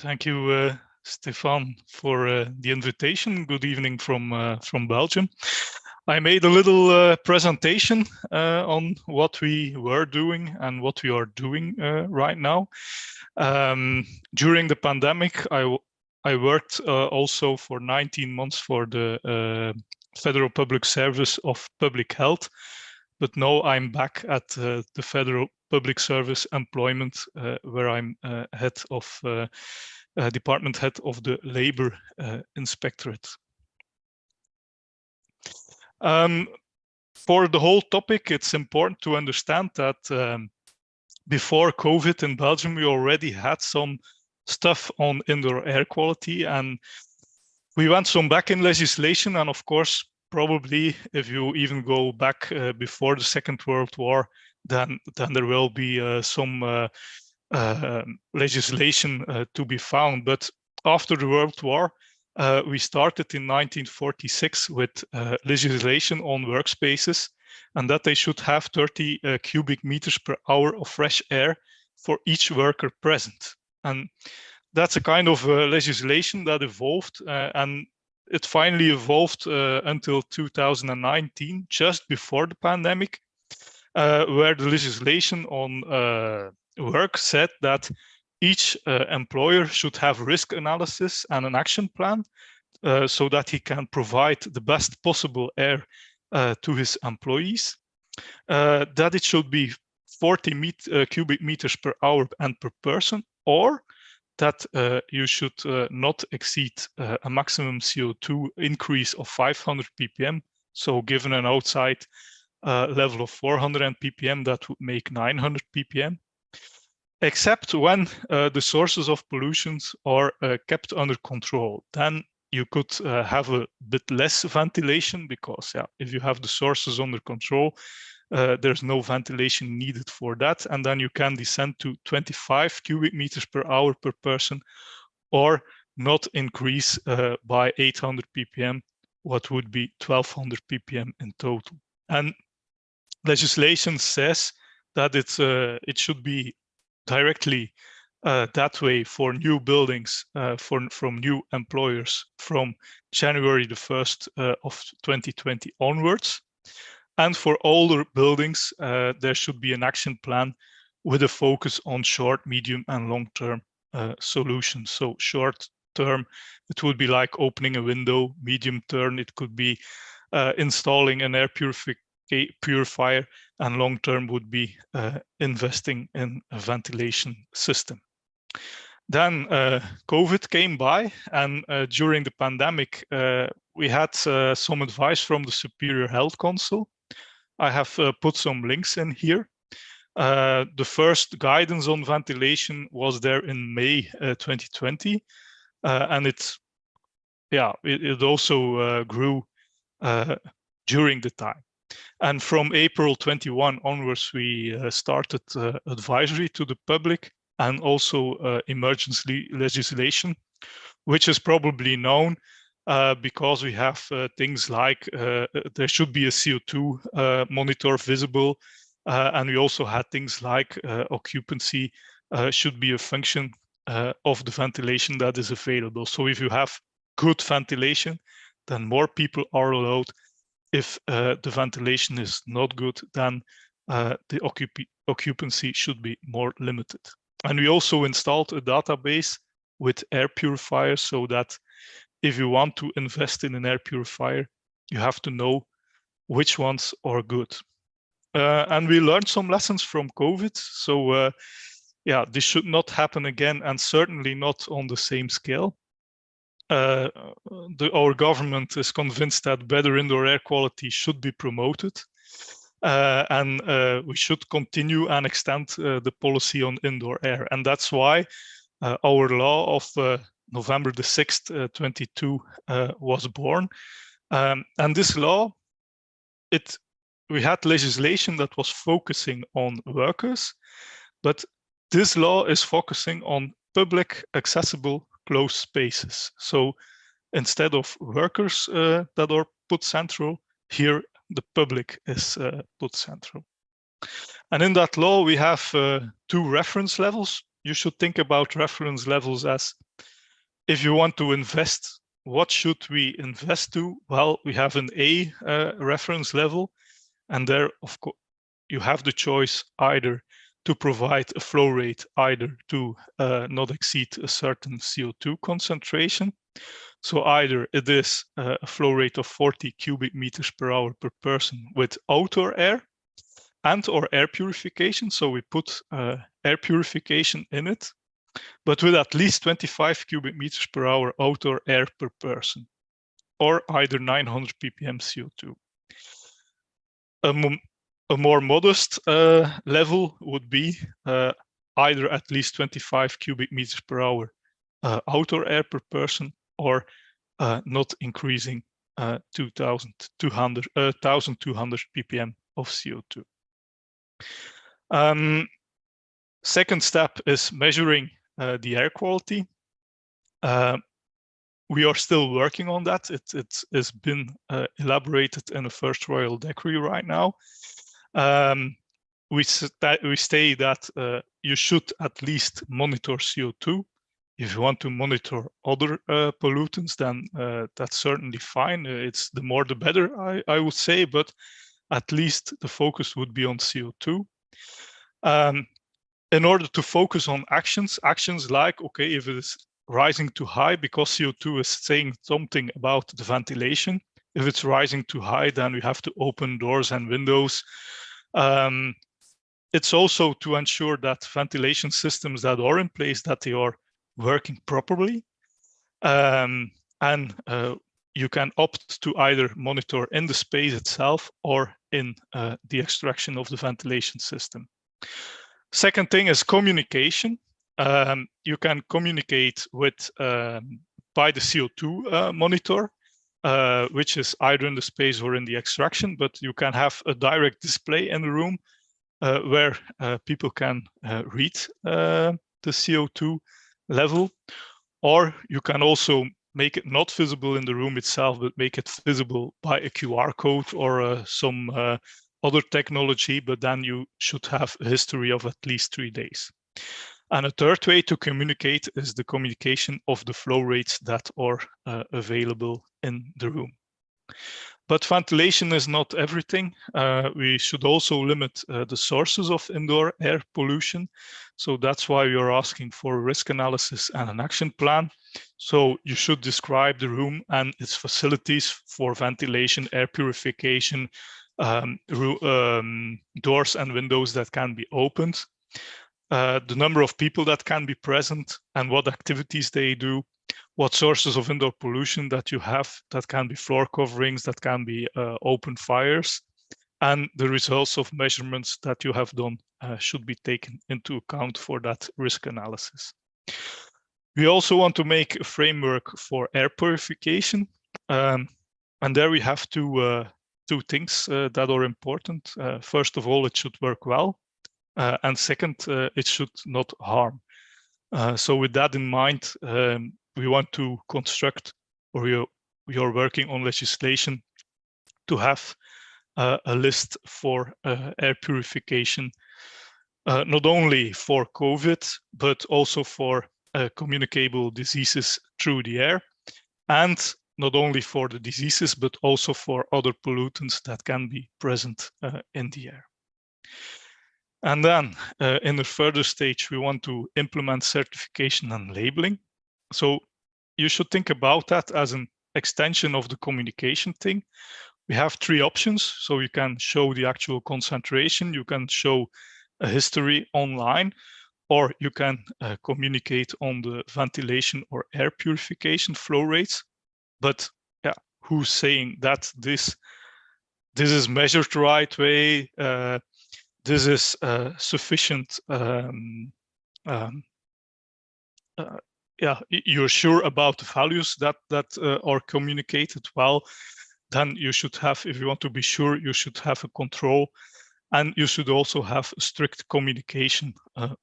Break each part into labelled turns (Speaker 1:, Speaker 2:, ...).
Speaker 1: Thank you, Stefan, for the invitation. Good evening from Belgium. I made a little presentation on what we were doing and what we are doing right now. During the pandemic, I worked also for 19 months for the Federal Public Service of Public Health, but now I'm back at the Federal Public Service Employment, where I'm department head of the Labor Inspectorate. For the whole topic, it's important to understand that before COVID in Belgium, we already had some stuff on indoor air quality, and we went some back in legislation. And of course, probably if you even go back before the Second World War, then there will be some legislation to be found. But after the World War, we started in 1946 with legislation on workspaces, and that they should have 30 cubic meters per hour of fresh air for each worker present. And that's a kind of legislation that evolved, and it finally evolved until 2019, just before the pandemic, where the legislation on work said that each employer should have risk analysis and an action plan so that he can provide the best possible air to his employees, that it should be 40 cubic meters per hour and per person, or that you should not exceed a maximum CO2 increase of 500 ppm. So given an outside level of 400 ppm, that would make 900 ppm. Except when the sources of pollutions are kept under control. Then you could have a bit less ventilation, because if you have the sources under control, there's no ventilation needed for that. And then you can descend to 25 cubic meters per hour per person, or not increase by 800 ppm, what would be 1200 ppm in total. And legislation says that it should be directly that way for new buildings from new employers from January the 1st of 2020 onwards. And for older buildings, there should be an action plan with a focus on short, medium, and long-term solutions. So short term, it would be like opening a window. Medium term, it could be installing an air purifier, and long term would be investing in a ventilation system. Then COVID came by, and during the pandemic, we had some advice from the Superior Health Council. I have put some links in here. The first guidance on ventilation was there in May 2020, and it also grew during the time. And from April 21 onwards, we started advisory to the public, and also emergency legislation, which is probably known because we have things like there should be a CO2 monitor visible, and we also had things like occupancy should be a function of the ventilation that is available. So if you have good ventilation, then more people are allowed. If the ventilation is not good, then the occupancy should be more limited. And we also installed a database with air purifiers, so that if you want to invest in an air purifier, you have to know which ones are good. And we learned some lessons from COVID. So this should not happen again, and certainly not on the same scale. Our government is convinced that better indoor air quality should be promoted, and we should continue and extend the policy on indoor air. And that's why our law of November the 6th, 22 was born. And this law, we had legislation that was focusing on workers, but this law is focusing on public accessible closed spaces. So instead of workers that are put central, here the public is put central. And in that law, we have two reference levels. You should think about reference levels as If you want to invest, what should we invest to? Well, we have an A reference level, and there, of course, you have the choice either to provide a flow rate, either to not exceed a certain CO2 concentration. So either it is a flow rate of 40 cubic meters per hour per person with outdoor air and or air purification. So we put air purification in it, but with at least 25 cubic meters per hour outdoor air per person, or either 900 ppm CO2. A more modest level would be either at least 25 cubic meters per hour outdoor air per person, or not increasing 1,200 ppm of CO2. Second step is measuring the air quality. We are still working on that. It has been elaborated in a first royal decree right now. We say that you should at least monitor CO2. If you want to monitor other pollutants, then that's certainly fine. It's the more the better, I would say, but at least the focus would be on CO2. In order to focus on actions like, okay, if it is rising too high, because CO2 is saying something about the ventilation. If it's rising too high, then we have to open doors and windows. It's also to ensure that ventilation systems that are in place, that they are working properly. And you can opt to either monitor in the space itself or in the extraction of the ventilation system. Second thing is communication. You can communicate with by the CO2 monitor, which is either in the space or in the extraction, but you can have a direct display in the room where people can read the CO2 level, or you can also make it not visible in the room itself, but make it visible by a QR code or some other technology, but then you should have a history of at least 3 days. And a third way to communicate is the communication of the flow rates that are available in the room. But ventilation is not everything. We should also limit the sources of indoor air pollution. So that's why we are asking for a risk analysis and an action plan. So you should describe the room and its facilities for ventilation, air purification, doors and windows that can be opened, the number of people that can be present and what activities they do, what sources of indoor pollution that you have, that can be floor coverings, that can be open fires, and the results of measurements that you have done should be taken into account for that risk analysis. We also want to make a framework for air purification, and there we have two things that are important. First of all, it should work well, and second, it should not harm. So with that in mind, we want to construct, or we are working on legislation to have a list for air purification, not only for COVID, but also for communicable diseases through the air, and not only for the diseases, but also for other pollutants that can be present in the air. And then in a further stage, we want to implement certification and labeling. So you should think about that as an extension of the communication thing. We have 3 options. So you can show the actual concentration, you can show a history online, or you can communicate on the ventilation or air purification flow rates. But yeah, who's saying that this is measured the right way? This is sufficient. Yeah, you're sure about the values that are communicated well. Then you should have, if you want to be sure, you should have a control, and you should also have strict communication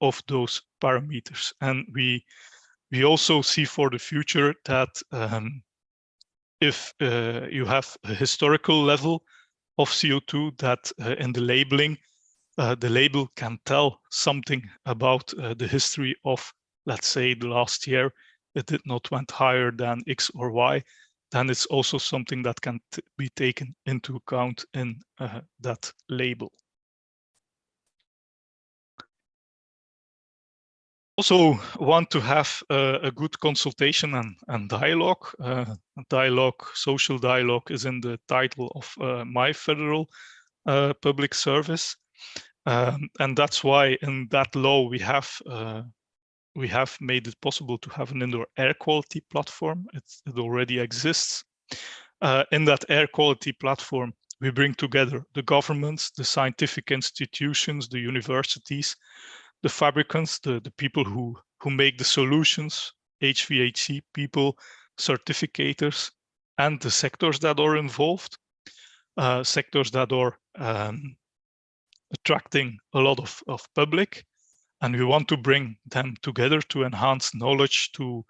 Speaker 1: of those parameters. And we also see for the future that if you have a historical level of CO2, that in the labeling, the label can tell something about the history of, let's say, the last year it did not went higher than X or Y, then it's also something that can be taken into account in that label. Also want to have a good consultation and dialogue. Dialogue, social dialogue is in the title of my federal public service. And that's why in that law we have made it possible to have an indoor air quality platform. It already exists. In that air quality platform, we bring together the governments, the scientific institutions, the universities, the fabricants, the people who make the solutions, HVAC people, certificators, and the sectors that are involved, sectors that are attracting a lot of public. And we want to bring them together to enhance knowledge, to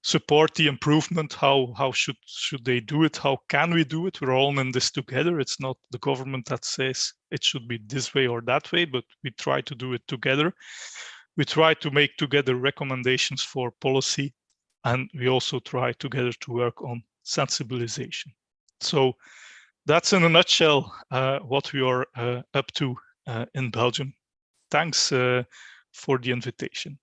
Speaker 1: support the improvement. How should they do it? How can we do it? We're all in this together. It's not the government that says it should be this way or that way, but we try to do it together. We try to make together recommendations for policy, and we also try together to work on sensibilization. So that's in a nutshell what we are up to in Belgium. Thanks for the invitation.